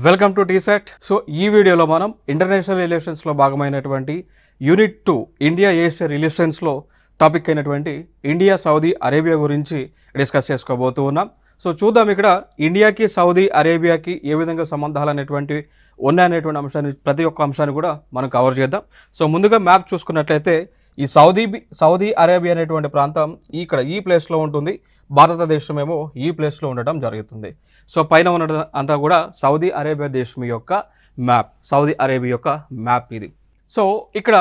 Welcome to టీసెట్. So ఈ వీడియోలో మనం ఇంటర్నేషనల్ రిలేషన్స్లో భాగమైనటువంటి యూనిట్ 2 ఇండియా ఏషియా రిలేషన్స్లో టాపిక్ అయినటువంటి ఇండియా సౌదీ అరేబియా గురించి డిస్కస్ చేసుకోబోతూ ఉన్నాం. సో చూద్దాం ఇక్కడ ఇండియాకి సౌదీ అరేబియాకి ఏ విధంగా సంబంధాలు అనేటువంటివి ఉన్నాయనేటువంటి అంశాన్ని ప్రతి ఒక్క అంశాన్ని కూడా మనం కవర్ చేద్దాం. సో ముందుగా మ్యాప్ చూసుకున్నట్లయితే ఈ సౌదీ అరేబియా అనేటువంటి ప్రాంతం ఇక్కడ ఈ ప్లేస్లో ఉంటుంది. భారతదేశం ఏమో ఈ ప్లేస్లో ఉండటం జరుగుతుంది. సో పైన ఉన్న అంతా కూడా సౌదీ అరేబియా దేశం యొక్క మ్యాప్, సౌదీ అరేబియా యొక్క మ్యాప్ ఇది. సో ఇక్కడ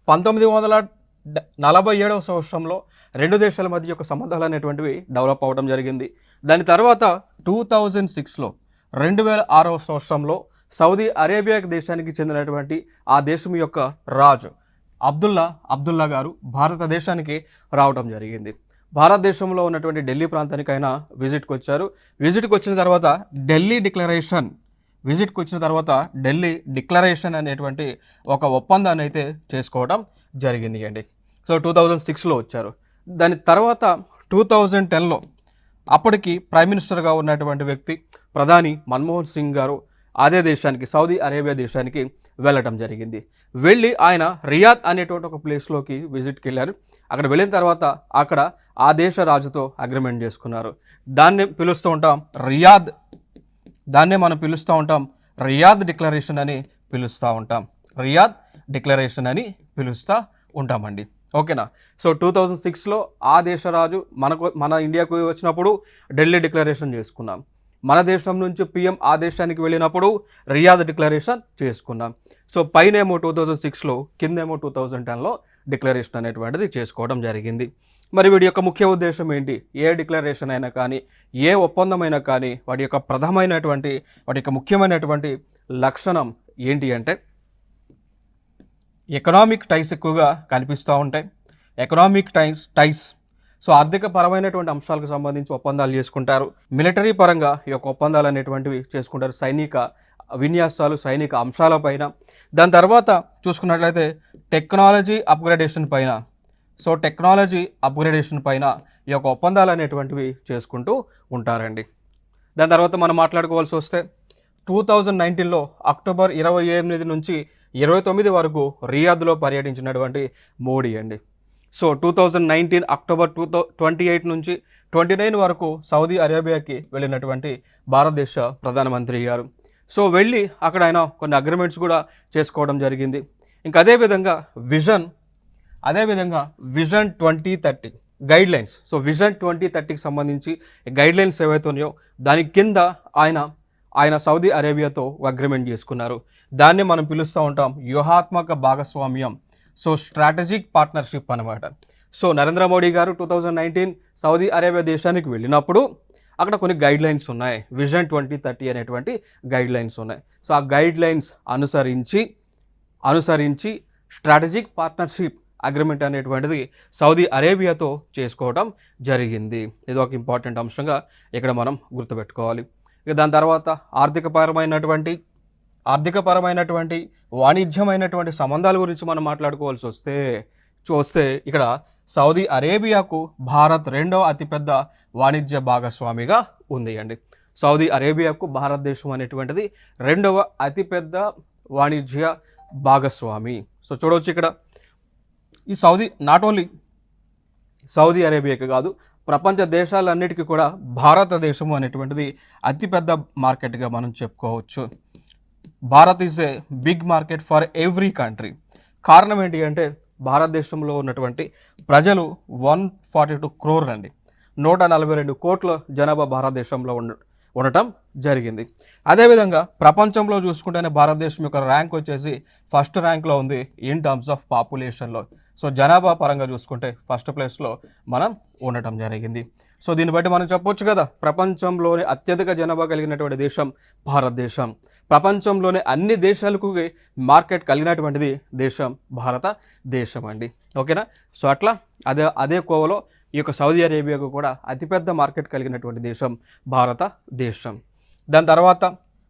1947 సంవత్సరంలో రెండు దేశాల మధ్య యొక్క సంబంధాలు అనేటువంటివి డెవలప్ అవ్వడం జరిగింది. దాని తర్వాత 2006లో 2006 సంవత్సరంలో సౌదీ అరేబియా దేశానికి చెందినటువంటి ఆ దేశం యొక్క రాజు అబ్దుల్లా గారు భారతదేశానికి రావడం జరిగింది. భారతదేశంలో ఉన్నటువంటి ఢిల్లీ ప్రాంతానికి ఆయన విజిట్కి వచ్చారు. విజిట్కి వచ్చిన తర్వాత ఢిల్లీ డిక్లరేషన్ అనేటువంటి ఒక ఒప్పందాన్ని అయితే చేసుకోవడం జరిగింది అండి. సో 2006లో వచ్చారు. దాని తర్వాత 2010లో అప్పటికి ప్రైమ్ మినిస్టర్గా ఉన్నటువంటి వ్యక్తి ప్రధాని మన్మోహన్ సింగ్ గారు అదే దేశానికి, సౌదీ అరేబియా దేశానికి వెళ్ళటం జరిగింది. వెళ్ళి ఆయన రియాద్ అనేటువంటి ఒక ప్లేస్లోకి విజిట్కి వెళ్ళారు. అక్కడ వెళ్ళిన తర్వాత అక్కడ ఆ దేశ రాజుతో అగ్రిమెంట్ చేసుకున్నారు. దాన్నే మనం పిలుస్తూ ఉంటాం రియాద్ డిక్లరేషన్ అని పిలుస్తూ ఉంటామండి. ఓకేనా? సో 2006లో ఆ దేశ రాజు మన ఇండియాకు వచ్చినప్పుడు ఢిల్లీ డిక్లరేషన్ చేసుకున్నాం. మన దేశం నుంచి పిఎం ఆ దేశానికి వెళ్ళినప్పుడు రియాద్ డిక్లరేషన్ చేసుకున్నాం. సో పైనేమో 2006లో, కిందేమో 2010లో డిక్లరేషన్ అనేటువంటిది చేసుకోవడం జరిగింది. మరి వీడి యొక్క ముఖ్య ఉద్దేశం ఏంటి? ఏ డిక్లరేషన్ అయినా కానీ, ఏ ఒప్పందమైనా కానీ వాటి యొక్క ముఖ్యమైనటువంటి లక్షణం ఏంటి అంటే ఎకనామిక్ టైస్ ఎక్కువగా కనిపిస్తూ ఉంటాయి. ఎకనామిక్ టైస్ సో ఆర్థిక పరమైనటువంటి అంశాలకు సంబంధించి ఒప్పందాలు చేసుకుంటారు. మిలిటరీ పరంగా ఈ యొక్క ఒప్పందాలు అనేటువంటివి చేసుకుంటారు, సైనిక విన్యాసాలు, సైనిక అంశాలపైన. దాని తర్వాత చూసుకున్నట్లయితే టెక్నాలజీ అప్గ్రేడేషన్ పైన ఈ యొక్క ఒప్పందాలు అనేటువంటివి చేసుకుంటూ ఉంటారండి. దాని తర్వాత మనం మాట్లాడుకోవాల్సి వస్తే 2019లో అక్టోబర్ 28 నుంచి 29 వరకు రియాద్లో పర్యటించినటువంటి మోడీ అండి. సో 2019 అక్టోబర్ 28 నుంచి 29 వరకు సౌదీ అరేబియాకి వెళ్ళినటువంటి భారతదేశ ప్రధానమంత్రి గారు. సో వెళ్ళి అక్కడ ఆయన కొన్ని అగ్రిమెంట్స్ కూడా చేసుకోవడం జరిగింది. ఇంకా అదేవిధంగా విజన్ 2030 గైడ్లైన్స్. సో విజన్ 2030కి సంబంధించి గైడ్లైన్స్ ఏవైతే ఉన్నాయో దాని కింద ఆయన సౌదీ అరేబియాతో అగ్రిమెంట్ చేసుకున్నారు. దాన్ని మనం పిలుస్తూ ఉంటాం వ్యూహాత్మక భాగస్వామ్యం. సో స్ట్రాటజిక్ పార్ట్నర్షిప్ అనమాట. సో నరేంద్ర మోడీ గారు 2019 సౌదీ అరేబియా దేశానికి వెళ్ళినప్పుడు అక్కడ కొన్ని గైడ్లైన్స్ ఉన్నాయి, విజన్ 2030 అనేటువంటి గైడ్లైన్స్ ఉన్నాయి. సో ఆ గైడ్లైన్స్ అనుసరించి స్ట్రాటజిక్ పార్ట్నర్షిప్ అగ్రిమెంట్ అనేటువంటిది సౌదీ అరేబియాతో చేసుకోవడం జరిగింది. ఇది ఒక ఇంపార్టెంట్ అంశంగా ఇక్కడ మనం గుర్తుపెట్టుకోవాలి. ఇక దాని తర్వాత ఆర్థికపరమైనటువంటి వాణిజ్యమైనటువంటి సంబంధాల గురించి మనం మాట్లాడుకోవాల్సి వస్తే ఇక్కడ సౌదీ అరేబియాకు భారత్ రెండవ అతిపెద్ద వాణిజ్య భాగస్వామిగా ఉంది అండి. సౌదీ అరేబియాకు భారతదేశం అనేటువంటిది రెండవ అతిపెద్ద వాణిజ్య భాగస్వామి. సో చూడవచ్చు ఇక్కడ ఈ నాట్ ఓన్లీ సౌదీ అరేబియాకి కాదు, ప్రపంచ దేశాలన్నిటికీ కూడా భారతదేశం అనేటువంటిది అతిపెద్ద మార్కెట్గా మనం చెప్పుకోవచ్చు. Bharat is a big market for every country. కారణం ఏంటి అంటే భారతదేశంలో ఉన్నటువంటి ప్రజలు 142 crore అండి, 142 కోట్ల జనాభా భారతదేశంలో ఉండటం జరిగింది. అదేవిధంగా ప్రపంచంలో చూసుకుంటేనే భారతదేశం యొక్క ర్యాంక్ వచ్చేసి ఫస్ట్ ర్యాంక్లో ఉంది ఇన్ టర్మ్స్ ఆఫ్ పాపులేషన్లో. సో జనాభా పరంగా చూసుకుంటే ఫస్ట్ ప్లేస్లో మనం ఉండటం జరిగింది. సో దీన్ని బట్టి మనం చెప్పొచ్చు కదా, ప్రపంచంలోనే అత్యధిక జనాభా కలిగినటువంటి దేశం భారతదేశం. ప్రపంచంలోనే అన్ని దేశాలకు మార్కెట్ కలిగినటువంటిది దేశం భారతదేశం అండి. ఓకేనా? సో అట్లా అదే కోవలో ఈ యొక్క సౌదీ అరేబియాకు కూడా అతిపెద్ద మార్కెట్ కలిగినటువంటి దేశం భారతదేశం. దాని తర్వాత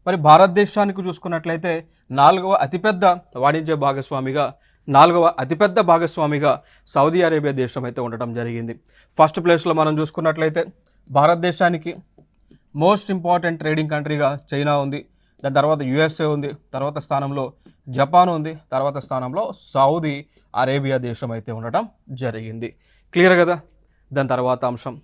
మరి భారతదేశానికి చూసుకున్నట్లయితే నాలుగవ అతిపెద్ద భాగస్వామిగా సౌదీ అరేబియా దేశం అయితే ఉండటం జరిగింది. ఫస్ట్ ప్లేస్లో మనం చూసుకున్నట్లయితే భారతదేశానికి మోస్ట్ ఇంపార్టెంట్ ట్రేడింగ్ కంట్రీగా చైనా ఉంది. దాని తర్వాత యుఎస్ఏ ఉంది, తర్వాత స్థానంలో జపాన్ ఉంది, తర్వాత స్థానంలో సౌదీ అరేబియా దేశం అయితే ఉండటం జరిగింది. క్లియర్ కదా. దాని తర్వాత అంశం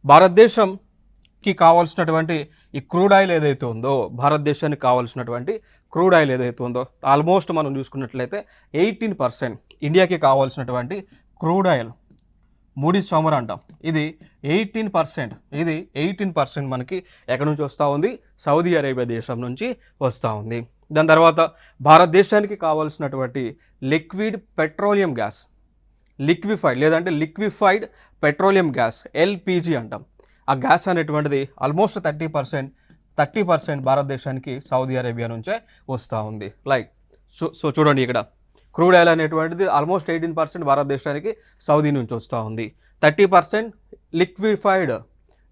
భారతదేశంకి కావాల్సినటువంటి ఈ క్రూడ్ ఆయిల్ ఏదైతే ఉందో, భారతదేశానికి కావాల్సినటువంటి క్రూడ్ ఆయిల్ ఏదైతే ఉందో ఆల్మోస్ట్ మనం చూసుకున్నట్లయితే 18% ఇండియాకి కావాల్సినటువంటి క్రూడ్ ఆయిల్ మూడీ చమురు అంటాం, ఇది 18% మనకి ఎక్కడి నుంచి వస్తూ ఉంది, సౌదీ అరేబియా దేశం నుంచి వస్తూ ఉంది. దాని తర్వాత భారతదేశానికి కావాల్సినటువంటి liquid petroleum gas, liquefied petroleum gas LPG అంటాం. ఆ గ్యాస్ అనేటువంటిది ఆల్మోస్ట్ 30% భారతదేశానికి సౌదీ అరేబియా నుంచే వస్తూ ఉంది. సో చూడండి, ఇక్కడ క్రూడ్ ఆయిల్ అనేటువంటిది ఆల్మోస్ట్ 18% భారతదేశానికి సౌదీ నుంచి వస్తూ ఉంది. 30%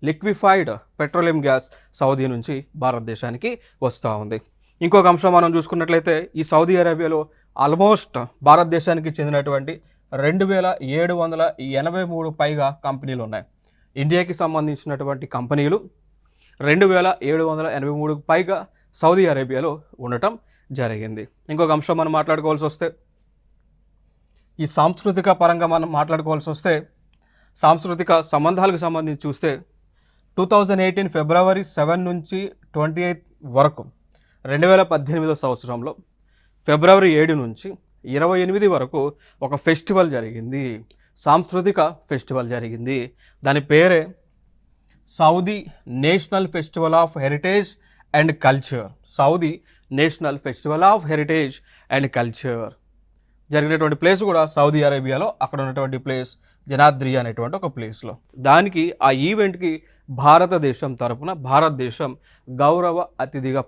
లిక్విఫైడ్ పెట్రోలియం గ్యాస్ సౌదీ నుంచి భారతదేశానికి వస్తూ ఉంది. ఇంకొక అంశం మనం చూసుకున్నట్లయితే ఈ సౌదీ అరేబియాలో ఆల్మోస్ట్ భారతదేశానికి చెందినటువంటి 2783 పైగా కంపెనీలు ఉన్నాయి. ఇండియాకి సంబంధించినటువంటి కంపెనీలు 2783 పైగా సౌదీ అరేబియాలో ఉండటం జరిగింది. ఇంకొక అంశం మనం మాట్లాడుకోవాల్సి వస్తే ఈ సాంస్కృతిక పరంగా మనం మాట్లాడుకోవాల్సి వస్తే సాంస్కృతిక సంబంధాలకు సంబంధించి చూస్తే 2018 ఫిబ్రవరి 7 నుంచి 28 వరకు 2018 సంవత్సరంలో ఫిబ్రవరి 7 నుంచి 28 వరకు ఒక ఫెస్టివల్ జరిగింది, సాంస్కృతిక ఫెస్టివల్ జరిగింది. దాని పేరే Saudi national festival of heritage and culture. Saudi national festival of heritage and culture జరిగినటువంటి ప్లేస్ కూడా సౌదీ అరేబియాలో, అక్కడ ఉన్నటువంటి ప్లేస్ జనాద్రి అనేటువంటి ఒక ప్లేస్లో. దానికి ఆ ఈవెంట్కి భారతదేశం తరపున భారతదేశం గౌరవ అతిథిగా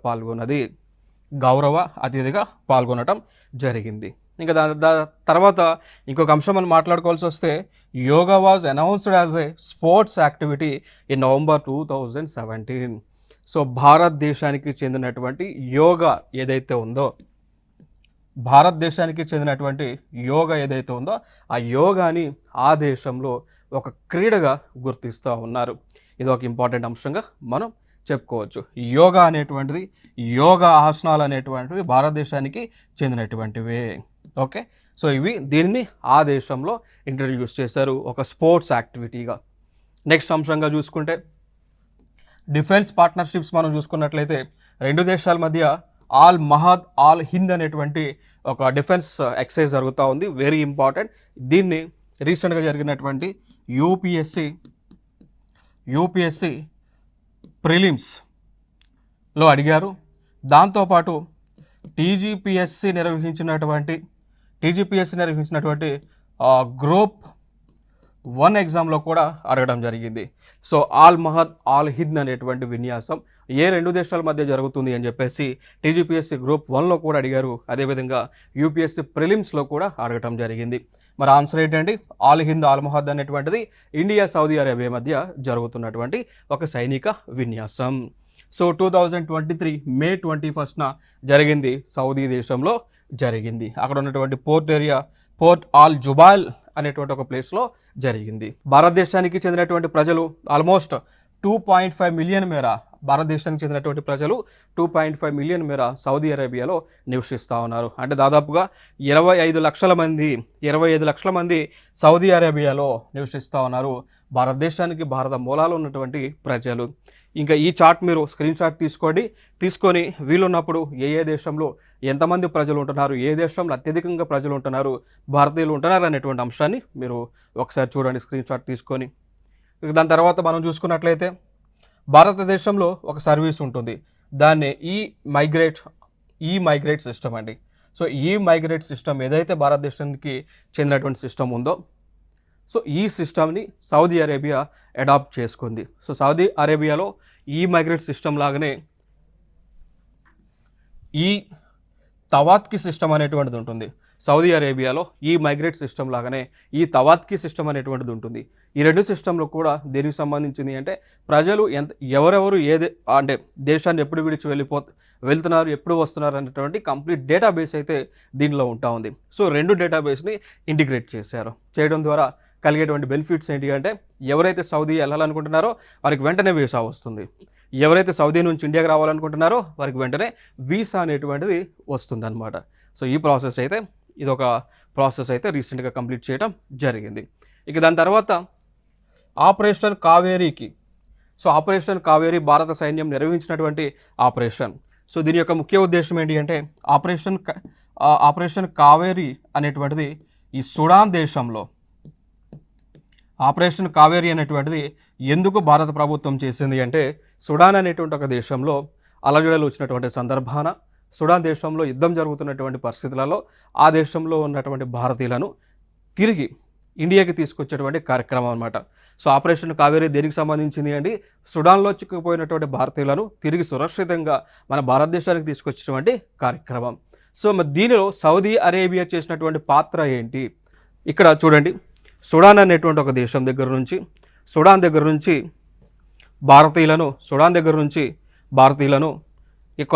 పాల్గొనటం జరిగింది. ఇంకా తర్వాత ఇంకొక అంశం మనం మాట్లాడుకోవాల్సి వస్తే yoga was announced as a sports activity in November 2017. So భారతదేశానికి చెందినటువంటి యోగా ఏదైతే ఉందో ఆ యోగాని ఆ దేశంలో ఒక క్రీడగా గుర్తిస్తూ ఉన్నారు. ఇది ఒక ఇంపార్టెంట్ అంశంగా మనం చెప్పుకోవచ్చు. యోగా ఆసనాలు అనేటువంటివి భారతదేశానికి చెందినటువంటివే. ఓకే, సో దీనిని ఆ దేశంలో ఇంట్రడ్యూస్ చేశారు ఒక స్పోర్ట్స్ యాక్టివిటీగా. నెక్స్ట్ అంశంగా చూసుకుంటే డిఫెన్స్ పార్ట్నర్షిప్స్ మనం చూసుకున్నట్లయితే రెండు దేశాల మధ్య ఆల్ హింద్ అనేటువంటి ఒక డిఫెన్స్ ఎక్సర్సైజ్ జరుగుతూ ఉంది, వెరీ ఇంపార్టెంట్. దీన్ని రీసెంట్గా జరిగినటువంటి యూపీఎస్సి ప్రిలిమ్స్లో అడిగారు. దాంతోపాటు టీజీపీఎస్సి నిర్వహించినటువంటి గ్రూప్ 1 ఎగ్జామ్లో కూడా అడగడం జరిగింది. సో ఆల్ హింద్ అనేటువంటి విన్యాసం ఏ రెండు దేశాల మధ్య జరుగుతుంది అని చెప్పేసి టీజీపీఎస్సి గ్రూప్ 1లో కూడా అడిగారు, అదేవిధంగా యూపీఎస్సి ప్రిలిమ్స్లో కూడా అడగటం జరిగింది. మరి ఆన్సర్ ఏంటండి, ఆల్ హింద్ ఆల్ మహద్ అనేటువంటిది ఇండియా సౌదీ అరేబియా మధ్య జరుగుతున్నటువంటి ఒక సైనిక విన్యాసం. సో 2023 మే 21న జరిగింది, సౌదీ దేశంలో జరిగింది. అక్కడ ఉన్నటువంటి పోర్ట్ ఆల్ జుబాల్ అనేటువంటి ఒక ప్లేస్లో జరిగింది. భారతదేశానికి చెందినటువంటి ప్రజలు ఆల్మోస్ట్ 2.5 మిలియన్ మేర మేర సౌదీ అరేబియాలో నివసిస్తూ ఉన్నారు. అంటే దాదాపుగా 25 లక్షల మంది సౌదీ అరేబియాలో నివసిస్తూ ఉన్నారు. భారత మూలాలు ఉన్నటువంటి ప్రజలు. ఇంకా ఈ చార్ట్ మీరు స్క్రీన్ షాట్ తీసుకొని వీలున్నప్పుడు ఏ దేశంలో ఎంతమంది ప్రజలు ఉంటున్నారు, ఏ దేశంలో అత్యధికంగా ప్రజలు ఉంటున్నారు, భారతీయులు ఉంటున్నారు అనేటువంటి అంశాన్ని మీరు ఒకసారి చూడండి స్క్రీన్ షాట్ తీసుకొని. దాని తర్వాత మనం చూసుకున్నట్లయితే భారతదేశంలో ఒక సర్వీస్ ఉంటుంది, దాన్ని ఈ మైగ్రేట్ సిస్టమ్ అండి. సో ఈ మైగ్రేట్ సిస్టమ్ ఏదైతే భారతదేశానికి చెందినటువంటి సిస్టమ్ ఉందో, సో ఈ సిస్టమ్ని సౌదీ అరేబియా అడాప్ట్ చేసుకుంది. సో సౌదీ అరేబియాలో ఈ మైగ్రేట్ సిస్టమ్ లాగానే ఈ తవాత్కి సిస్టమ్ అనేటువంటిది ఉంటుంది. సౌదీ అరేబియాలో ఈ మైగ్రేట్ సిస్టమ్ లాగానే ఈ తవాత్కి సిస్టమ్ అనేటువంటిది ఉంటుంది. ఈ రెండు సిస్టంలో కూడా దేనికి సంబంధించింది అంటే ప్రజలు ఎవరెవరు అంటే దేశాన్ని ఎప్పుడు విడిచి వెళ్తున్నారు, ఎప్పుడు వస్తున్నారు అనేటువంటి కంప్లీట్ డేటాబేస్ అయితే దీనిలో ఉంటా ఉంది. సో రెండు డేటాబేస్ని ఇంటిగ్రేట్ చేయడం ద్వారా కలిగేటువంటి బెనిఫిట్స్ ఏంటి అంటే ఎవరైతే సౌదీ వెళ్ళాలనుకుంటున్నారో వారికి వెంటనే వీసా వస్తుంది, ఎవరైతే సౌదీ నుంచి ఇండియాకి రావాలనుకుంటున్నారో వారికి వెంటనే వీసా అనేటువంటిది వస్తుందన్నమాట. సో ఈ ప్రాసెస్ అయితే ఇదొక ప్రాసెస్ అయితే రీసెంట్గా కంప్లీట్ చేయడం జరిగింది. ఇక దాని తర్వాత ఆపరేషన్ కావేరీకి, సో ఆపరేషన్ కావేరీ భారత సైన్యం నిర్వహించినటువంటి ఆపరేషన్. సో దీని యొక్క ముఖ్య ఉద్దేశం ఏంటి అంటే ఆపరేషన్ కావేరీ అనేటువంటిది ఈ సుడాన్ దేశంలో, ఆపరేషన్ కావేరీ అనేటువంటిది ఎందుకు భారత ప్రభుత్వం చేసింది అంటే సుడాన్ అనేటువంటి ఒక దేశంలో అలజడులు వచ్చినటువంటి సందర్భాన, సుడాన్ దేశంలో యుద్ధం జరుగుతున్నటువంటి పరిస్థితులలో ఆ దేశంలో ఉన్నటువంటి భారతీయులను తిరిగి ఇండియాకి తీసుకొచ్చేటువంటి కార్యక్రమం అనమాట. సో ఆపరేషన్ కావేరీ దేనికి సంబంధించింది అండి, సుడాన్లో చిక్కుపోయినటువంటి భారతీయులను తిరిగి సురక్షితంగా మన భారతదేశానికి తీసుకొచ్చినటువంటి కార్యక్రమం. సో మరి దీనిలో సౌదీ అరేబియా చేసినటువంటి పాత్ర ఏంటి, ఇక్కడ చూడండి. సుడాన్ అనేటువంటి ఒక దేశం దగ్గర నుంచి, సుడాన్ దగ్గర నుంచి భారతీయులను ఇక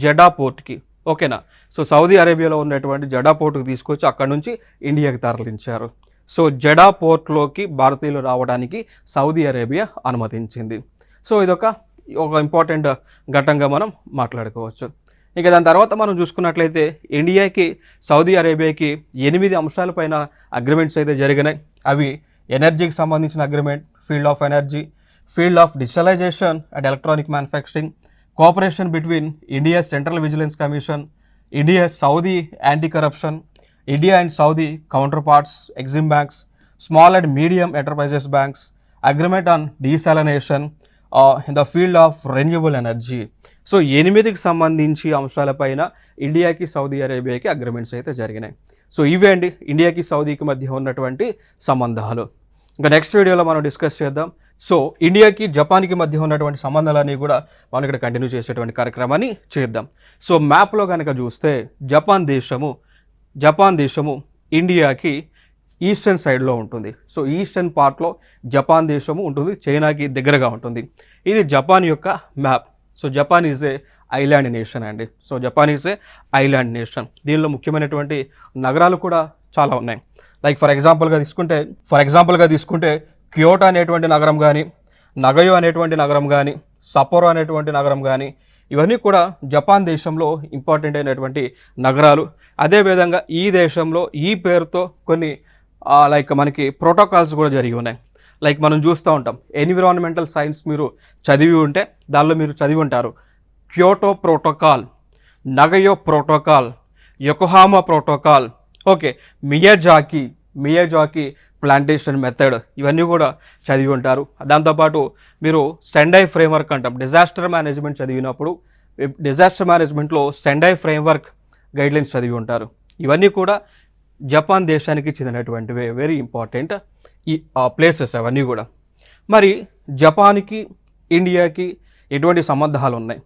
జెడా పోర్ట్కి, ఓకేనా, సో సౌదీ అరేబియాలో ఉన్నటువంటి జెడా పోర్ట్కి తీసుకొచ్చి అక్కడ నుంచి ఇండియాకి తరలించారు. సో జెడా పోర్ట్లోకి భారతీయులు రావడానికి సౌదీ అరేబియా అనుమతించింది. సో ఇదొక ఇంపార్టెంట్ ఘట్టంగా మనం మాట్లాడుకోవచ్చు. ఇక దాని తర్వాత మనం చూసుకున్నట్లయితే ఇండియాకి సౌదీ అరేబియాకి 8 అంశాలపైన అగ్రిమెంట్స్ అయితే జరిగినాయి. అవి ఎనర్జీకి సంబంధించిన agreement, field of energy, field of digitalisation and electronic manufacturing, cooperation between India central vigilance commission, India Saudi anti corruption, India and Saudi counter parts, Exim banks, small and medium enterprises banks, agreement on desalination in the field of renewable energy. So 8కి సంబంధించి అంశాలపైన ఇండియాకి Saudi అరేబియాకి agreements అయితే జరిగినాయి. So ఇవే అండి ఇండియాకి సౌదీకి మధ్య ఉన్నటువంటి సంబంధాలు. ఇంకా నెక్స్ట్ వీడియోలో మనం డిస్కస్ చేద్దాం. సో ఇండియాకి జపాన్కి మధ్య ఉన్నటువంటి సంబంధాలన్నీ కూడా మనం ఇక్కడ కంటిన్యూ చేసేటువంటి కార్యక్రమాన్ని చేద్దాం. సో మ్యాప్లో కనుక చూస్తే జపాన్ దేశము ఇండియాకి ఈస్టర్న్ సైడ్లో ఉంటుంది. సో ఈస్టర్న్ పార్ట్లో జపాన్ దేశము ఉంటుంది, చైనాకి దగ్గరగా ఉంటుంది. ఇది జపాన్ యొక్క map. So Japan is a island nation అండి. So Japan is a island nation. దీనిలో ముఖ్యమైనటువంటి నగరాలు కూడా చాలా ఉన్నాయి. లైక్ ఫర్ ఎగ్జాంపుల్గా తీసుకుంటే క్యోటో అనేటువంటి నగరం కానీ, నగయో అనేటువంటి నగరం కానీ, సపోరో అనేటువంటి నగరం కానీ, ఇవన్నీ కూడా జపాన్ దేశంలో ఇంపార్టెంట్ అయినటువంటి నగరాలు. అదేవిధంగా ఈ దేశంలో ఈ పేరుతో కొన్ని లైక్ మనకి ప్రోటోకాల్స్ కూడా జరిగి ఉన్నాయి. లైక్ మనం చూస్తూ ఉంటాం, ఎన్విరాన్మెంటల్ సైన్స్ మీరు చదివి ఉంటే దానిలో మీరు చదివి ఉంటారు Kyoto protocol, Nagoya protocol, Yokohama protocol, okay, Miyazaki plantation method, ఇవన్నీ కూడా చదివి ఉంటారు. దాంతోపాటు మీరు సెండై ఫ్రేమ్వర్క్ అంటాం, డిజాస్టర్ మేనేజ్మెంట్ చదివినప్పుడు డిజాస్టర్ మేనేజ్మెంట్లో సెండై ఫ్రేమ్వర్క్ గైడ్లైన్స్ చదివి ఉంటారు. ఇవన్నీ కూడా జపాన్ దేశానికి చెందినటువంటివే, వెరీ ఇంపార్టెంట్ ఈ ప్లేసెస్ అవన్నీ కూడా. మరి జపాన్కి ఇండియాకి ఎటువంటి సంబంధాలు ఉన్నాయి,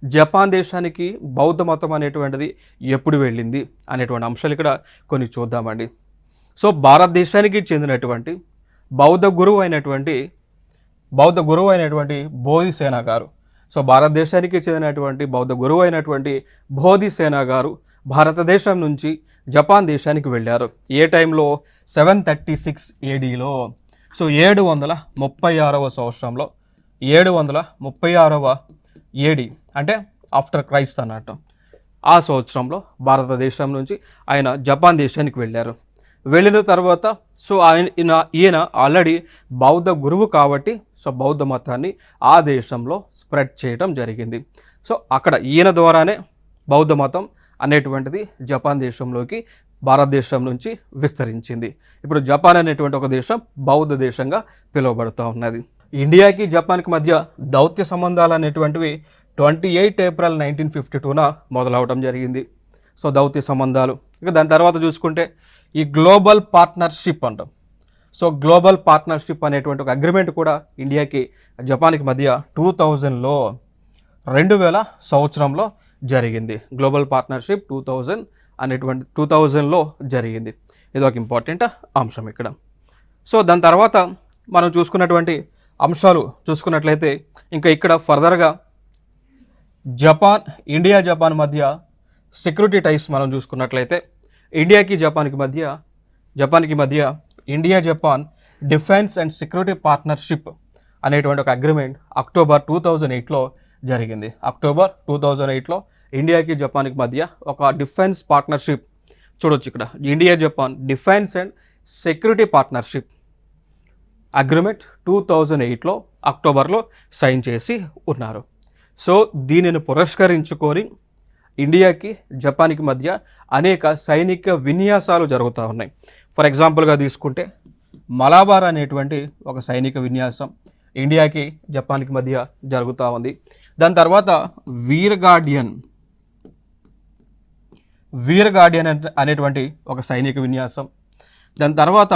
జపాన్ దేశానికి బౌద్ధ మతం అనేటువంటిది ఎప్పుడు వెళ్ళింది అనేటువంటి అంశాలు ఇక్కడ కొన్ని చూద్దామండి. సో భారతదేశానికి చెందినటువంటి బౌద్ధ గురువు అయినటువంటి బోధిసేన గారు, సో భారతదేశానికి చెందినటువంటి బౌద్ధ గురువు అయినటువంటి బోధిసేన గారు భారతదేశం నుంచి జపాన్ దేశానికి వెళ్ళారు. ఏ టైంలో? 736 ADలో. సో 736వ సంవత్సరంలో, 736వ AD అంటే ఆఫ్టర్ క్రైస్ట్ అన్నట్టు. ఆ సంవత్సరంలో భారతదేశం నుంచి ఆయన జపాన్ దేశానికి వెళ్ళారు. వెళ్ళిన తర్వాత సో ఈయన ఆల్రెడీ బౌద్ధ గురువు కాబట్టి సో బౌద్ధ మతాన్ని ఆ దేశంలో స్ప్రెడ్ చేయడం జరిగింది. సో అక్కడ ఈయన ద్వారానే బౌద్ధ మతం అనేటువంటిది జపాన్ దేశంలోకి భారతదేశం నుంచి విస్తరించింది. ఇప్పుడు జపాన్ అనేటువంటి ఒక దేశం బౌద్ధ దేశంగా పిలువబడుతూ ఉన్నది. ఇండియాకి జపాన్కి మధ్య దౌత్య సంబంధాలు అనేటువంటివి 28 ఏప్రిల్ 1952న మొదలవడం జరిగింది. సో దౌత్య సంబంధాలు. ఇక దాని తర్వాత చూసుకుంటే ఈ గ్లోబల్ పార్ట్నర్షిప్ అంటాం. సో గ్లోబల్ పార్ట్నర్షిప్ అనేటువంటి ఒక అగ్రిమెంట్ కూడా ఇండియాకి జపాన్కి మధ్య 2000 సంవత్సరంలో జరిగింది. గ్లోబల్ పార్ట్నర్షిప్ 2000లో జరిగింది. ఇది ఒక ఇంపార్టెంట్ అంశం ఇక్కడ. సో దాని తర్వాత మనం చూసుకున్నటువంటి అంశాలు చూసుకున్నట్లయితే ఇంకా ఇక్కడ ఫర్దర్గా ఇండియా జపాన్ మధ్య సెక్యూరిటీ టైస్ మనం చూసుకున్నట్లయితే ఇండియాకి జపాన్కి మధ్య India Japan defence and security partnership అనేటువంటి ఒక అగ్రిమెంట్ అక్టోబర్ 2008లో జరిగింది. అక్టోబర్ 2008లో ఇండియాకి జపాన్కి మధ్య ఒక డిఫెన్స్ పార్ట్నర్షిప్ చూడొచ్చు ఇక్కడ, India Japan defence and security partnership agreement 2008లో అక్టోబర్లో సైన్ చేసి ఉన్నారు. సో దీనిని పురస్కరించుకొని ఇండియాకి జపాన్కి మధ్య అనేక సైనిక విన్యాసాలు జరుగుతూ ఉన్నాయి. ఫర్ ఎగ్జాంపుల్గా తీసుకుంటే మలబార్ అనేటువంటి ఒక సైనిక విన్యాసం ఇండియాకి జపాన్కి మధ్య జరుగుతూ ఉంది. దాని తర్వాత వీర్ గార్డియన్ అనేటువంటి ఒక సైనిక విన్యాసం. దాని తర్వాత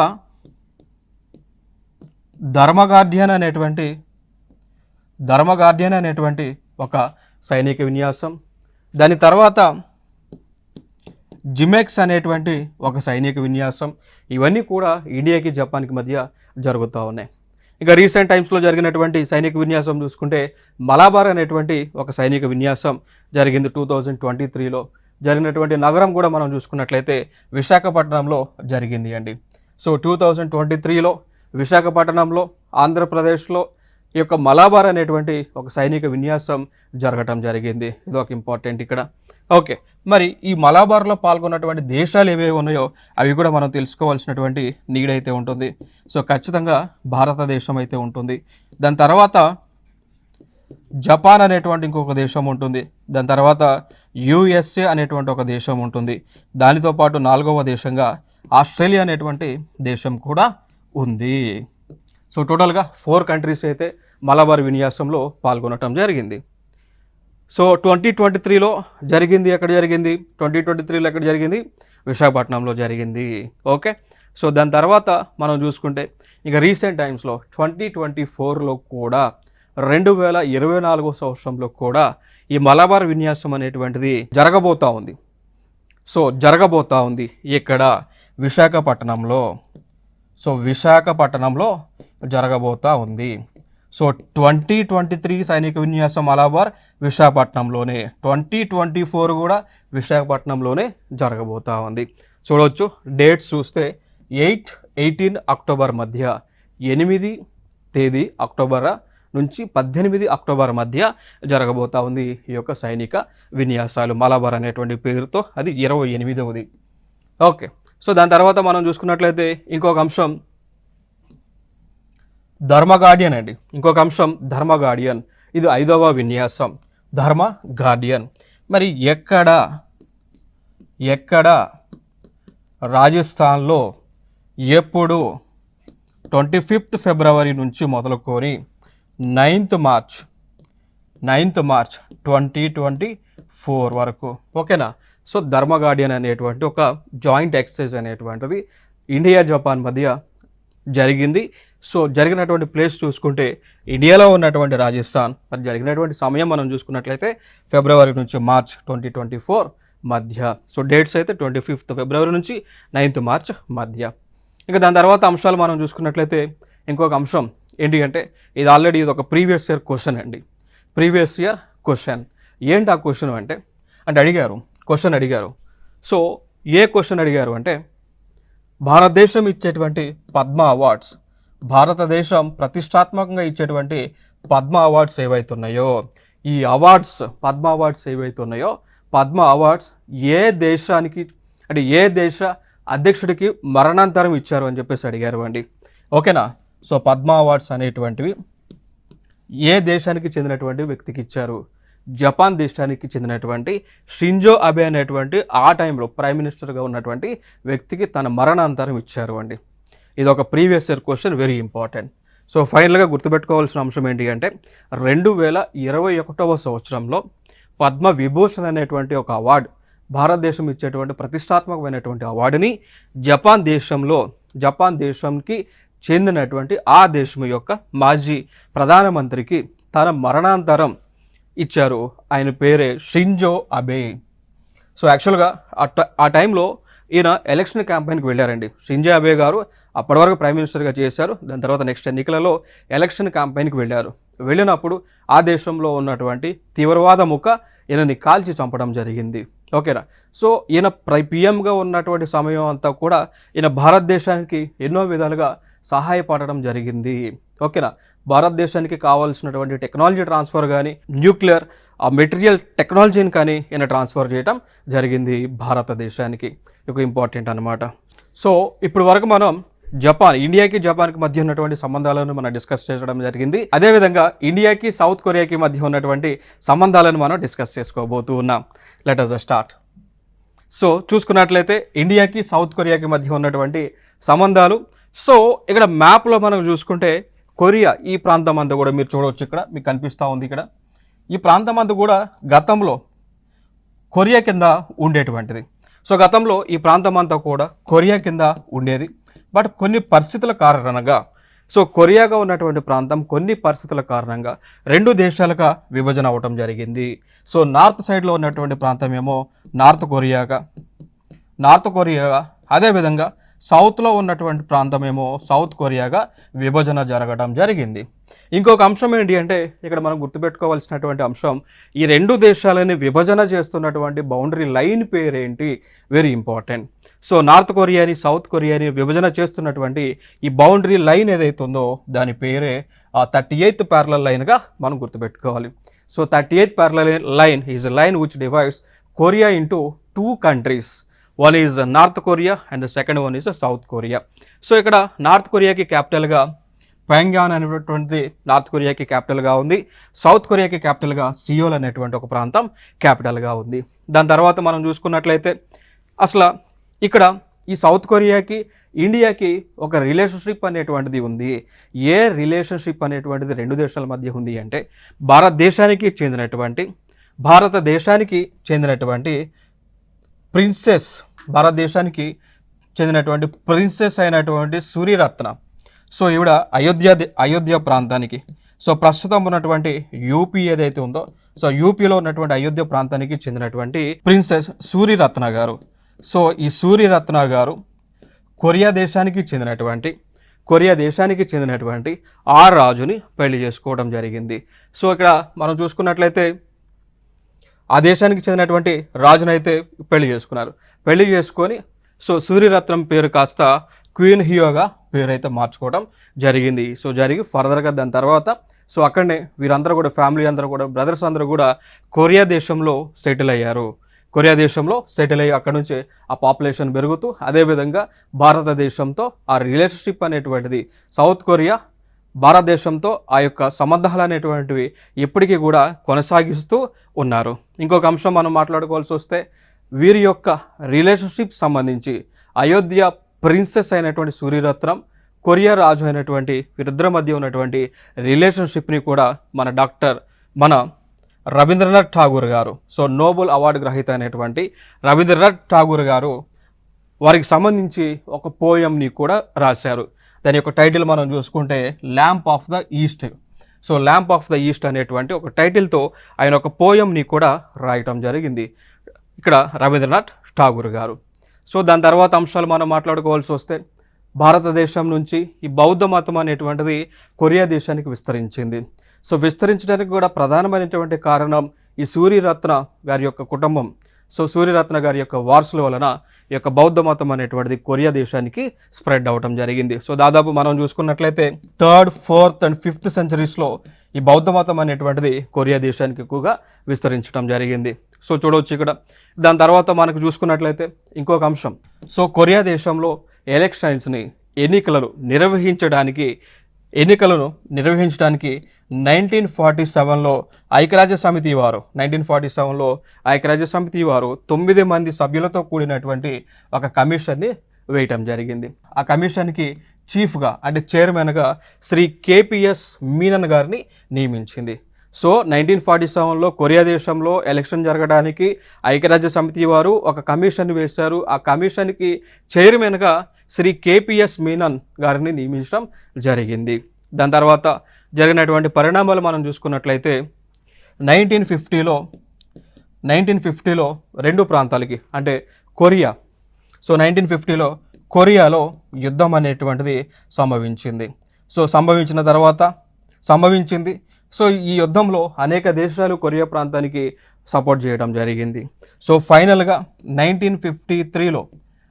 ధర్మగార్డియన్ అనేటువంటి ఒక సైనిక విన్యాసం. దాని తర్వాత జిమెక్స్ అనేటువంటి ఒక సైనిక విన్యాసం. ఇవన్నీ కూడా ఇండియాకి జపాన్కి మధ్య జరుగుతూ ఉన్నాయి. ఇక రీసెంట్ టైమ్స్లో జరిగినటువంటి సైనిక విన్యాసం చూసుకుంటే మలబార్ అనేటువంటి ఒక సైనిక విన్యాసం జరిగింది 2023లో. జరిగినటువంటి నగరం కూడా మనం చూసుకున్నట్లయితే విశాఖపట్నంలో జరిగింది అండి. సో 2023లో విశాఖపట్నంలో ఆంధ్రప్రదేశ్లో ఈ యొక్క మలబార్ అనేటువంటి ఒక సైనిక విన్యాసం జరగటం జరిగింది. ఇది ఒక ఇంపార్టెంట్ ఇక్కడ. ఓకే, మరి ఈ మలబార్లో పాల్గొన్నటువంటి దేశాలు ఏవేవి ఉన్నాయో అవి కూడా మనం తెలుసుకోవాల్సినటువంటి నీడ్ అయితే ఉంటుంది. సో ఖచ్చితంగా భారతదేశం అయితే ఉంటుంది. దాని తర్వాత జపాన్ అనేటువంటి ఇంకొక దేశం ఉంటుంది. దాని తర్వాత యుఎస్ఏ అనేటువంటి ఒక దేశం ఉంటుంది. దానితో పాటు 4వ దేశంగా ఆస్ట్రేలియా అనేటువంటి దేశం కూడా ఉంది. సో టోటల్గా 4 కంట్రీస్ అయితే మలబార్ విన్యాసంలో పాల్గొనటం జరిగింది. సో 2023లో జరిగింది. ఎక్కడ జరిగింది? 2023లో ఎక్కడ జరిగింది? విశాఖపట్నంలో జరిగింది. ఓకే, సో దాని తర్వాత మనం చూసుకుంటే ఇక రీసెంట్ టైమ్స్లో 2024లో కూడా 2024 సంవత్సరంలో కూడా ఈ మలబార్ విన్యాసం అనేటువంటిది జరగబోతూ ఉంది. సో జరగబోతూ ఉంది ఇక్కడ విశాఖపట్నంలో. సో విశాఖపట్నంలో జరగబోతూ ఉంది. సో 2023 సైనిక విన్యాసం మలబార్ విశాఖపట్నంలోనే, 2024 కూడా విశాఖపట్నంలోనే జరగబోతూ ఉంది. చూడవచ్చు డేట్స్ చూస్తే 8-18 అక్టోబర్ మధ్య, 8 తేదీ అక్టోబర్ నుంచి 18 అక్టోబర్ మధ్య జరగబోతూ ఉంది ఈ యొక్క సైనిక విన్యాసాలు. మలబార్ అనేటువంటి పేరుతో అది 28వది. ఓకే, సో దాని తర్వాత మనం చూసుకున్నట్లయితే ఇంకొక అంశం ధర్మగార్డియన్ అండి. ఇంకొక అంశం ధర్మగార్డియన్. ఇది 5వ విన్యాసం ధర్మగార్డియన్. మరి ఎక్కడ రాజస్థాన్లో ఎప్పుడు 25 ఫిబ్రవరి నుంచి మొదలుకొని 9th మార్చ్ 2024 వరకు. ఓకేనా? సో ధర్మగార్డియన్ అనేటువంటి ఒక జాయింట్ ఎక్సర్సైజ్ అనేటువంటిది ఇండియా జపాన్ మధ్య జరిగింది. సో జరిగినటువంటి ప్లేస్ చూసుకుంటే ఇండియాలో ఉన్నటువంటి రాజస్థాన్. మరి జరిగినటువంటి సమయం మనం చూసుకున్నట్లయితే ఫిబ్రవరి నుంచి మార్చ్ 2024 మధ్య. సో డేట్స్ అయితే 25 ఫిబ్రవరి నుంచి 9th మార్చ్ మధ్య. ఇంకా దాని తర్వాత అంశాలు మనం చూసుకున్నట్లయితే ఇంకొక అంశం ఏంటి అంటే ఇది ఆల్రెడీ ఇది ఒక ప్రీవియస్ ఇయర్ క్వశ్చన్ అండి. ప్రీవియస్ ఇయర్ క్వశ్చన్ ఏంటి ఆ క్వశ్చన్ అంటే క్వశ్చన్ అడిగారు. సో ఏ క్వశ్చన్ అడిగారు అంటే భారతదేశం ఇచ్చేటువంటి పద్మ అవార్డ్స్, భారతదేశం ప్రతిష్టాత్మకంగా ఇచ్చేటువంటి పద్మ అవార్డ్స్ ఏవైతున్నాయో ఈ అవార్డ్స్, పద్మ అవార్డ్స్ ఏవైతున్నాయో పద్మ అవార్డ్స్ ఏ దేశానికి అంటే ఏ దేశ అధ్యక్షుడికి మరణాంతరం ఇచ్చారు అని చెప్పేసి అడిగారు అండి. ఓకేనా? సో పద్మ అవార్డ్స్ అనేటువంటివి ఏ దేశానికి చెందినటువంటి వ్యక్తికి ఇచ్చారు? జపాన్ దేశానికి చెందినటువంటి షింజో అబే అనేటువంటి ఆ టైంలో ప్రైమ్ మినిస్టర్గా ఉన్నటువంటి వ్యక్తికి తన మరణాంతరం ఇచ్చారు అండి. ఇది ఒక previous year question, very important. So ఫైనల్గా గుర్తుపెట్టుకోవాల్సిన అంశం ఏంటి అంటే 2021 సంవత్సరంలో పద్మ విభూషణ్ అనేటువంటి ఒక అవార్డు, భారతదేశం ఇచ్చేటువంటి ప్రతిష్టాత్మకమైనటువంటి అవార్డుని జపాన్ దేశంకి చెందినటువంటి ఆ దేశం యొక్క మాజీ ప్రధానమంత్రికి తన మరణాంతరం ఇచ్చారు. ఆయన పేరే షింజో అబే. సో యాక్చువల్గా ఆ టైంలో ఈయన ఎలక్షన్ క్యాంపెయిన్కి వెళ్ళారండి. షింజో అబే గారు అప్పటి వరకు ప్రైమ్ మినిస్టర్గా చేశారు. దాని తర్వాత నెక్స్ట్ ఎన్నికలలో ఎలక్షన్ క్యాంపెయిన్కి వెళ్ళినప్పుడు ఆ దేశంలో ఉన్నటువంటి తీవ్రవాద ముఖ ఈయనని కాల్చి చంపడం జరిగింది. ఓకేనా? సో ఈయన పిఎంగా ఉన్నటువంటి సమయం అంతా కూడా ఈయన భారతదేశానికి ఎన్నో విధాలుగా సహాయపడడం జరిగింది. ఓకేనా, భారతదేశానికి కావాల్సినటువంటి టెక్నాలజీ ట్రాన్స్ఫర్ కానీ న్యూక్లియర్ మెటీరియల్ టెక్నాలజీని కానీ ఈయన ట్రాన్స్ఫర్ చేయడం జరిగింది భారతదేశానికి. ఇది ఇంపార్టెంట్ అనమాట. సో ఇప్పుడు వరకు మనం జపాన్, ఇండియాకి జపాన్కి మధ్య ఉన్నటువంటి సంబంధాలను మనం డిస్కస్ చేయడం జరిగింది. అదేవిధంగా ఇండియాకి సౌత్ కొరియాకి మధ్య ఉన్నటువంటి సంబంధాలను మనం డిస్కస్ చేసుకోబోతూ ఉన్నాం. Let us start. సో చూసుకున్నట్లయితే ఇండియాకి సౌత్ కొరియాకి మధ్య ఉన్నటువంటి సంబంధాలు. సో ఇక్కడ మ్యాప్లో మనం చూసుకుంటే కొరియా ఈ ప్రాంతం అంతా కూడా మీరు చూడవచ్చు, ఇక్కడ మీకు కనిపిస్తూ ఉంది. ఇక్కడ ఈ ప్రాంతం అంతా కూడా గతంలో కొరియా కింద ఉండేటువంటిది. సో గతంలో ఈ ప్రాంతం అంతా కూడా కొరియా కింద ఉండేది. బట్ కొన్ని పరిస్థితుల కారణంగా, సో కొరియాగా ఉన్నటువంటి ప్రాంతం కొన్ని పరిస్థితుల కారణంగా 2 దేశాలుగా విభజన అవ్వటం జరిగింది. సో నార్త్ సైడ్లో ఉన్నటువంటి ప్రాంతం ఏమో నార్త్ కొరియాగా, అదేవిధంగా సౌత్లో ఉన్నటువంటి ప్రాంతం ఏమో సౌత్ కొరియాగా విభజన జరగడం జరిగింది. ఇంకొక అంశం ఏంటి అంటే ఇక్కడ మనం గుర్తుపెట్టుకోవాల్సినటువంటి అంశం, ఈ 2 దేశాలని విభజన చేస్తున్నటువంటి బౌండరీ లైన్ పేరేంటి, వెరీ ఇంపార్టెంట్. సో నార్త్ కొరియాని సౌత్ కొరియాని విభజన చేస్తున్నటువంటి ఈ బౌండరీ లైన్ ఏదైతే ఉందో దాని పేరే 38th ప్యారలల్ లైన్గా మనం గుర్తుపెట్టుకోవాలి. So 38th parallel line is a line which divides Korea into 2 countries. One is north Korea and the second one is south Korea. So ఇక్కడ నార్త్ కొరియాకి క్యాపిటల్గా ప్యాంగ్యాంగ్ అనేటువంటి నార్త్ కొరియాకి క్యాపిటల్గా ఉంది. సౌత్ కొరియాకి క్యాపిటల్గా సియోల్ అనేటువంటి ఒక ప్రాంతం క్యాపిటల్గా ఉంది. దాని తర్వాత మనం చూసుకున్నట్లయితే అసలు ఇక్కడ ఈ సౌత్ కొరియాకి ఇండియాకి ఒక రిలేషన్షిప్ అనేటువంటిది ఉంది. ఏ రిలేషన్షిప్ అనేటువంటిది 2 దేశాల మధ్య ఉంది అంటే భారతదేశానికి చెందినటువంటి ప్రిన్సెస్ అయినటువంటి సూర్యరత్న. సో ఈవిడ అయోధ్య ప్రాంతానికి, సో ప్రస్తుతం ఉన్నటువంటి యూపీ ఏదైతే ఉందో, సో యూపీలో ఉన్నటువంటి అయోధ్య ప్రాంతానికి చెందినటువంటి ప్రిన్సెస్ సూర్యరత్న గారు. సో ఈ సూర్యరత్న గారు కొరియా దేశానికి చెందినటువంటి ఆ రాజుని పెళ్లి చేసుకోవడం జరిగింది. సో ఇక్కడ మనం చూసుకున్నట్లయితే ఆ దేశానికి చెందినటువంటి రాజునైతే పెళ్లి చేసుకొని సో సూర్యరత్నం పేరు కాస్త క్వీన్ హియోగా పేరు అయితే మార్చుకోవడం జరిగింది. సో జరిగి ఫర్దర్గా దాని తర్వాత సో అక్కడనే వీరందరూ కూడా ఫ్యామిలీ అందరూ కూడా బ్రదర్స్ అందరూ కూడా కొరియా దేశంలో సెటిల్ అయ్యి అక్కడ నుంచి ఆ పాపులేషన్ పెరుగుతూ అదేవిధంగా భారతదేశంతో ఆ రిలేషన్షిప్ అనేటువంటిది సౌత్ కొరియా భారతదేశంతో ఆ యొక్క సంబంధాలు అనేటువంటివి ఇప్పటికీ కూడా కొనసాగిస్తూ ఉన్నారు. ఇంకొక అంశం మనం మాట్లాడుకోవాల్సి వస్తే వీరి యొక్క రిలేషన్షిప్ సంబంధించి అయోధ్య ప్రిన్సెస్ అయినటువంటి సూర్యరత్నం, కొరియా రాజు అయినటువంటి వీరిద్దరి మధ్య ఉన్నటువంటి రిలేషన్షిప్ని కూడా మన రవీంద్రనాథ్ ఠాగూర్ గారు, సో నోబెల్ అవార్డు గ్రహీత అయినటువంటి రవీంద్రనాథ్ ఠాగూర్ గారు వారికి సంబంధించి ఒక పోయంని కూడా రాశారు. దాని యొక్క టైటిల్ మనం చూసుకుంటే lamp of the east. So lamp of the east అనేటువంటి ఒక టైటిల్తో ఆయన ఒక పోయంని కూడా రాయటం జరిగింది ఇక్కడ రవీంద్రనాథ్ ఠాగూర్ గారు. సో దాని తర్వాత అంశాలు మనం మాట్లాడుకోవాల్సి వస్తే భారతదేశం నుంచి ఈ బౌద్ధ మతం అనేటువంటిది కొరియా దేశానికి విస్తరించింది. సో విస్తరించడానికి కూడా ప్రధానమైనటువంటి కారణం ఈ సూర్యరత్న గారి యొక్క కుటుంబం, సో సూర్యరత్న గారి యొక్క వారసుల వలన ఈ యొక్క బౌద్ధ మతం అనేటువంటిది కొరియా దేశానికి స్ప్రెడ్ అవ్వటం జరిగింది. సో దాదాపు మనం చూసుకున్నట్లయితే 3rd, 4th and 5th centuries ఈ బౌద్ధ మతం అనేటువంటిది కొరియా దేశానికి ఎక్కువగా విస్తరించడం జరిగింది. సో చూడవచ్చు ఇక్కడ. దాని తర్వాత మనకు చూసుకున్నట్లయితే ఇంకొక అంశం, సో కొరియా దేశంలో ఎన్నికలను నిర్వహించడానికి 1947లో ఐక్యరాజ్య సమితి వారు 9 మంది సభ్యులతో కూడినటువంటి ఒక కమిషన్ని వేయటం జరిగింది. ఆ కమిషన్కి చీఫ్గా అంటే చైర్మన్గా శ్రీ కేపీఎస్ మీనన్ గారిని నియమించింది. సో 1947లో కొరియా దేశంలో ఎలక్షన్ జరగడానికి ఐక్యరాజ్య సమితి వారు ఒక కమిషన్ వేశారు. ఆ కమిషన్కి చైర్మన్గా శ్రీ కేపీఎస్ మీనన్ గారిని నియమించడం జరిగింది. దాని తర్వాత జరిగినటువంటి పరిణామాలు మనం చూసుకున్నట్లయితే 1950లో 2 ప్రాంతాలకి అంటే కొరియా, సో 1950లో కొరియాలో యుద్ధం అనేటువంటిది సంభవించింది. సో ఈ యుద్ధంలో అనేక దేశాలు కొరియా ప్రాంతానికి సపోర్ట్ చేయడం జరిగింది. సో ఫైనల్గా 1953లో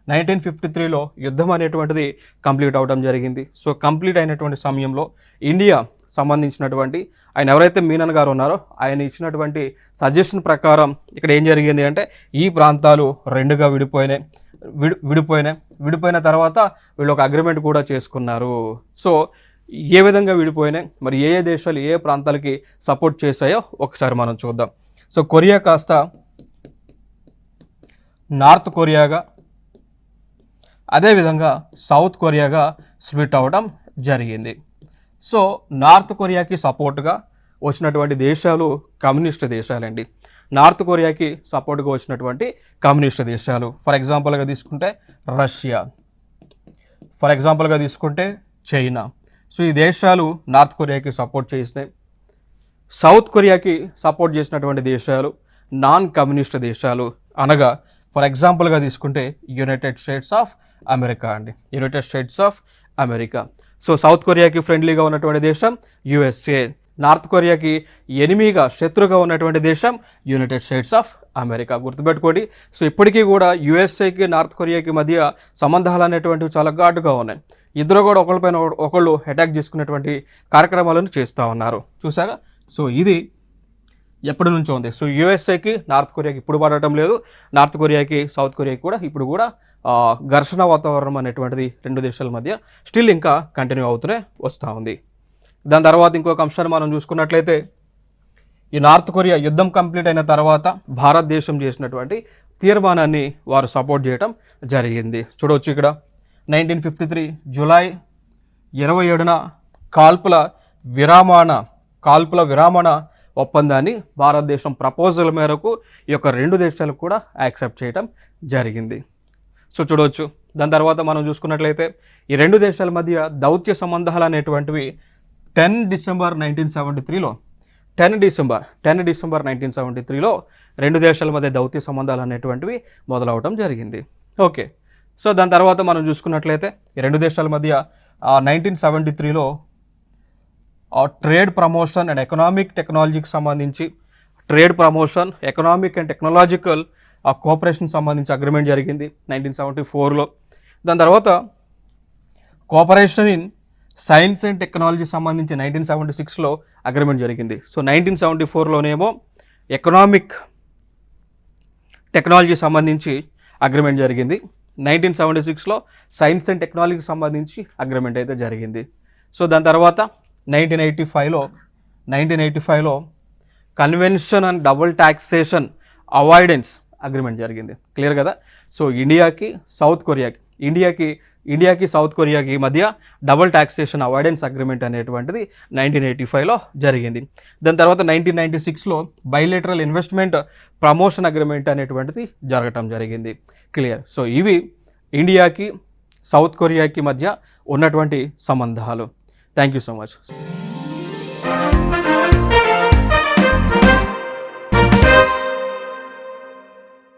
1953లో యుద్ధం అనేటువంటిది కంప్లీట్ అవడం జరిగింది. సో కంప్లీట్ అయినటువంటి సమయంలో ఇండియా సంబంధించినటువంటి ఆయన ఎవరైతే మీనన్ గారు ఉన్నారో ఆయన ఇచ్చినటువంటి సజెషన్ ప్రకారం ఇక్కడ ఏం జరిగింది అంటే ఈ ప్రాంతాలు రెండుగా విడిపోయిన తర్వాత వీళ్ళు ఒక అగ్రిమెంట్ కూడా చేసుకున్నారు. సో ఏ విధంగా విడిపోయినాయి, మరి ఏ దేశాలు ఏ ప్రాంతాలకి సపోర్ట్ చేశాయో ఒకసారి మనం చూద్దాం. సో కొరియా కాస్త నార్త్ కొరియాగా, అదేవిధంగా సౌత్ కొరియాగా స్ప్లిట్ అవ్వడం జరిగింది. సో నార్త్ కొరియాకి సపోర్ట్గా వచ్చినటువంటి దేశాలు కమ్యూనిస్ట్ దేశాలండి. నార్త్ కొరియాకి సపోర్ట్గా వచ్చినటువంటి కమ్యూనిస్ట్ దేశాలు ఫర్ ఎగ్జాంపుల్గా తీసుకుంటే రష్యా, ఫర్ ఎగ్జాంపుల్గా తీసుకుంటే చైనా. సో ఈ దేశాలు నార్త్ కొరియాకి సపోర్ట్ చేసినాయి. సౌత్ కొరియాకి సపోర్ట్ చేసినటువంటి దేశాలు నాన్ కమ్యూనిస్ట్ దేశాలు, అనగా ఫర్ ఎగ్జాంపుల్గా తీసుకుంటే యునైటెడ్ స్టేట్స్ ఆఫ్ అమెరికా అండి, United States of America. So south కొరియాకి ఫ్రెండ్లీగా ఉన్నటువంటి దేశం యుఎస్ఏ, నార్త్ కొరియాకి ఎనిమిగా శత్రుగా ఉన్నటువంటి దేశం యునైటెడ్ స్టేట్స్ ఆఫ్ అమెరికా. గుర్తుపెట్టుకోండి. సో ఇప్పటికీ కూడా యుఎస్ఏకి నార్త్ కొరియాకి మధ్య సంబంధాలు అనేటువంటివి చాలా ఘాటుగా ఉన్నాయి. ఇద్దరు కూడా ఒకళ్ళపైన ఒకళ్ళు అటాక్ చేసుకునేటువంటి కార్యక్రమాలను చేస్తూ ఉన్నారు. చూసారా? సో ఇది ఎప్పటి నుంచో ఉంది. సో యుఎస్ఏకి నార్త్ కొరియాకి ఇప్పుడు పడటం లేదు, నార్త్ కొరియాకి సౌత్ కొరియాకి కూడా ఇప్పుడు కూడా ఘర్షణ వాతావరణం అనేటువంటిది రెండు దేశాల మధ్య స్టిల్ ఇంకా కంటిన్యూ అవుతూనే వస్తూ ఉంది. దాని తర్వాత ఇంకొక అంశాన్ని మనం చూసుకున్నట్లయితే ఈ నార్త్ కొరియా యుద్ధం కంప్లీట్ అయిన తర్వాత భారతదేశం చేసినటువంటి తీర్మానాన్ని వారు సపోర్ట్ చేయడం జరిగింది. చూడవచ్చు ఇక్కడ 1953 జూలై 27న కాల్పుల విరామణ ఒప్పందాన్ని భారతదేశం ప్రపోజల్ మేరకు ఈ యొక్క రెండు దేశాలకు కూడా యాక్సెప్ట్ చేయడం జరిగింది. సో చూడవచ్చు. దాని తర్వాత మనం చూసుకున్నట్లయితే ఈ రెండు దేశాల మధ్య దౌత్య సంబంధాలు అనేటువంటివి 10 డిసెంబర్ 1973లో రెండు దేశాల మధ్య దౌత్య సంబంధాలు అనేటువంటివి మొదలవడం జరిగింది. ఓకే. సో దాని తర్వాత మనం చూసుకున్నట్లయితే ఈ రెండు దేశాల మధ్య 1973లో ట్రేడ్ ప్రమోషన్ అండ్ ఎకనామిక్ టెక్నాలజీకి సంబంధించి trade promotion, economic and technological cooperation సంబంధించి అగ్రిమెంట్ జరిగింది 1974లో. దాని తర్వాత cooperation in science and technology సంబంధించి 1976లో అగ్రిమెంట్ జరిగింది. సో 1974లోనేమో ఎకనామిక్ టెక్నాలజీ సంబంధించి అగ్రిమెంట్ జరిగింది. 1976లో సైన్స్ అండ్ టెక్నాలజీకి సంబంధించి అగ్రిమెంట్ అయితే జరిగింది. సో దాని తర్వాత 1985లో convention and double taxation avoidance agreement జరిగింది. క్లియర్ కదా? సో ఇండియాకి సౌత్ కొరియాకి మధ్య డబుల్ ట్యాక్సేషన్ అవాయిడెన్స్ అగ్రిమెంట్ అనేటువంటిది 1985లో జరిగింది. దాని తర్వాత 1996లో బైలేటరల్ ఇన్వెస్ట్మెంట్ ప్రమోషన్ అగ్రిమెంట్ అనేటువంటిది జరగటం జరిగింది. క్లియర్? సో ఇవి ఇండియాకి సౌత్ కొరియాకి మధ్య ఉన్నటువంటి సంబంధాలు. Thank you so much.